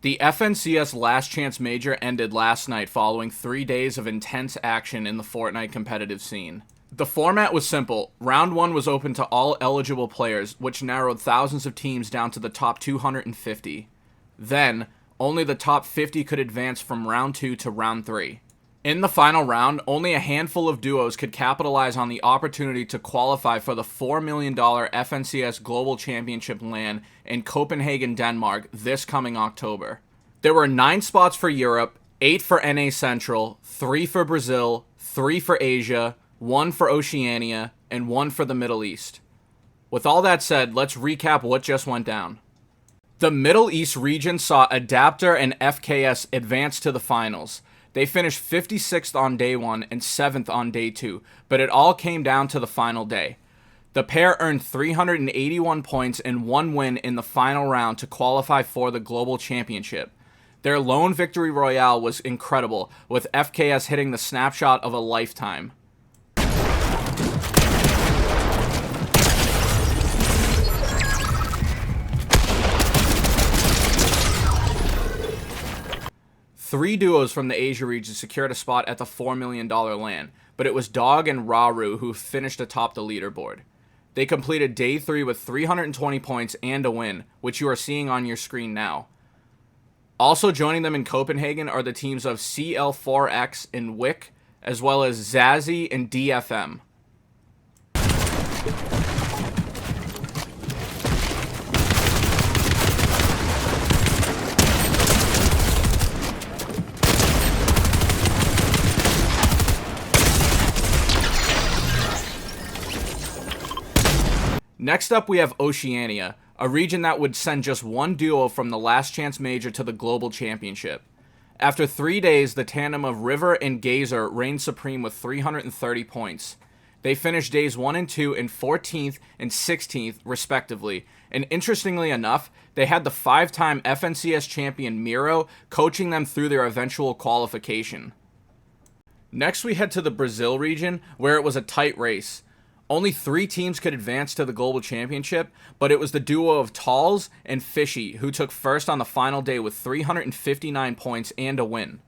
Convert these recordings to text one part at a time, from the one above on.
The FNCS Last Chance Major ended last night following 3 days of intense action in the Fortnite competitive scene. The format was simple. Round 1 was open to all eligible players, which narrowed thousands of teams down to the top 250. Then, only the top 50 could advance from Round 2 to Round 3. In the final round, only a handful of duos could capitalize on the opportunity to qualify for the $4 million FNCS Global Championship LAN in Copenhagen, Denmark this coming October. There were 9 spots for Europe, 8 for NA Central, 3 for Brazil, 3 for Asia, 1 for Oceania, and 1 for the Middle East. With all that said, let's recap what just went down. The Middle East region saw Adapter and FKS advance to the finals. They finished 56th on day 1 and 7th on day 2, but it all came down to the final day. The pair earned 381 points and 1 win in the final round to qualify for the Global Championship. Their lone victory royale was incredible, with FKS hitting the snapshot of a lifetime. Three duos from the Asia region secured a spot at the $4 million LAN, but it was Dog and Raru who finished atop the leaderboard. They completed day 3 with 320 points and a win, which you are seeing on your screen now. Also joining them in Copenhagen are the teams of CL4X and Wick, as well as Zazie and DFM. Next up, we have Oceania, a region that would send just one duo from the Last Chance Major to the Global Championship. After 3 days, the tandem of River and Gazer reigned supreme with 330 points. They finished days 1 and 2 in 14th and 16th, respectively, and interestingly enough, they had the 5-time FNCS champion Miro coaching them through their eventual qualification. Next, we head to the Brazil region, where it was a tight race. Only 3 teams could advance to the Global Championship, but it was the duo of Talls and Fishy who took first on the final day with 359 points and a win.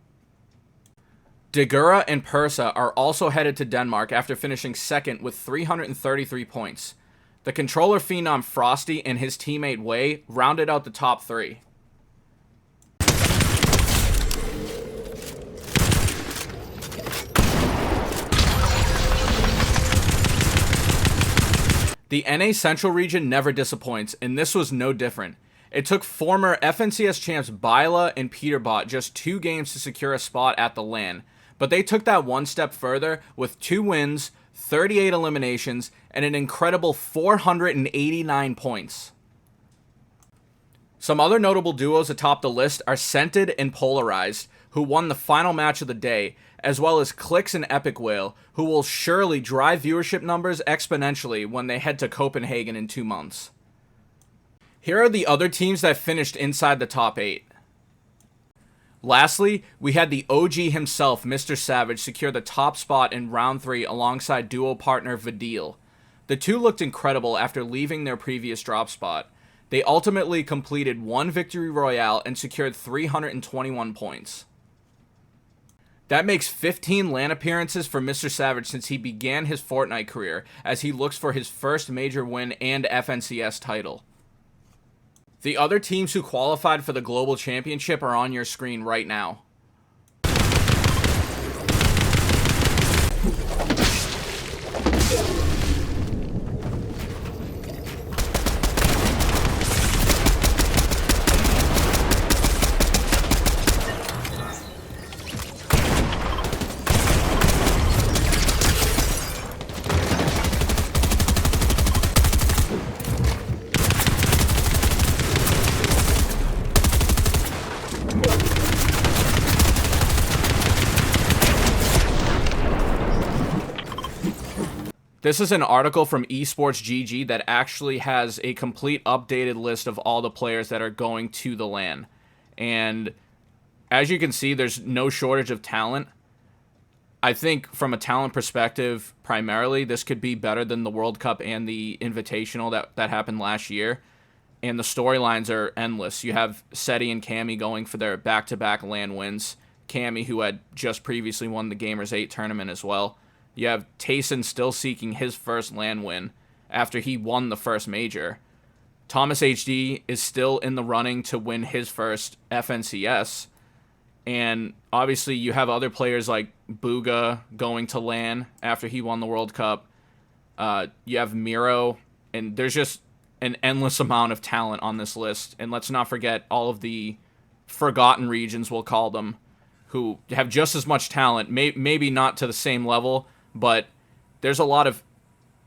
Degura and Persa are also headed to Denmark after finishing second with 333 points. The controller phenom Frosty and his teammate Wei rounded out the top 3. The NA Central region never disappoints, and this was no different. It took former FNCS champs Byla and Peterbot just 2 games to secure a spot at the LAN, but they took that one step further with 2 wins, 38 eliminations, and an incredible 489 points. Some other notable duos atop the list are Scented and Polarized, who won the final match of the day, as well as Clix and Epic Whale, who will surely drive viewership numbers exponentially when they head to Copenhagen in 2 months. Here are the other teams that finished inside the top 8. Lastly, we had the OG himself, MrSavage, secure the top spot in round 3 alongside duo partner Vidil. The two looked incredible after leaving their previous drop spot. They ultimately completed 1 victory royale and secured 321 points. That makes 15 LAN appearances for MrSavage since he began his Fortnite career, as he looks for his first major win and FNCS title. The other teams who qualified for the Global Championship are on your screen right now. This is an article from Esports GG that actually has a complete updated list of all the players that are going to the LAN. And as you can see, there's no shortage of talent. I think from a talent perspective, primarily, this could be better than the World Cup and the Invitational that happened last year. and the storylines are endless. You have Seti and Cammy going for their back-to-back LAN wins. Cammy, who had just previously won the Gamers 8 tournament as well. You have Tayson still seeking his first LAN win after he won the first major. Thomas HD is still in the running to win his first FNCS. And obviously you have other players like Booga going to LAN after he won the World Cup. You have Miro, and there's just an endless amount of talent on this list. And let's not forget all of the forgotten regions, we'll call them, who have just as much talent, maybe not to the same level, but there's a lot of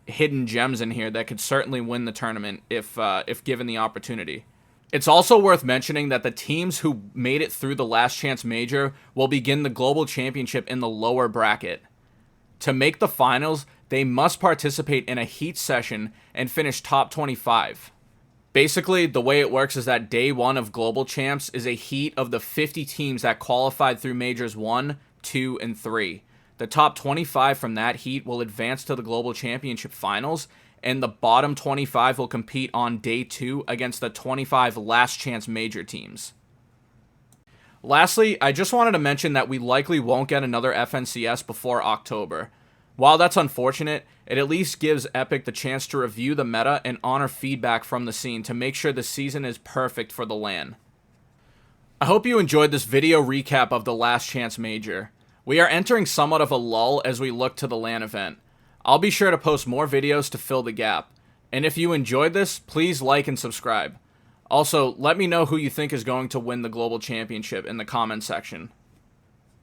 hidden gems in here that could certainly win the tournament if given the opportunity. It's also worth mentioning that the teams who made it through the Last Chance Major will begin the Global Championship in the lower bracket. To make the finals, they must participate in a heat session and finish top 25. Basically, the way it works is that day 1 of Global Champs is a heat of the 50 teams that qualified through Majors 1, 2, and 3. The top 25 from that heat will advance to the Global Championship Finals, and the bottom 25 will compete on day 2 against the 25 Last Chance Major teams. Lastly, I just wanted to mention that we likely won't get another FNCS before October. While that's unfortunate, it at least gives Epic the chance to review the meta and honor feedback from the scene to make sure the season is perfect for the LAN. I hope you enjoyed this video recap of the Last Chance Major. We are entering somewhat of a lull as we look to the LAN event. I'll be sure to post more videos to fill the gap. And if you enjoyed this, please like and subscribe. Also, let me know who you think is going to win the Global Championship in the comment section.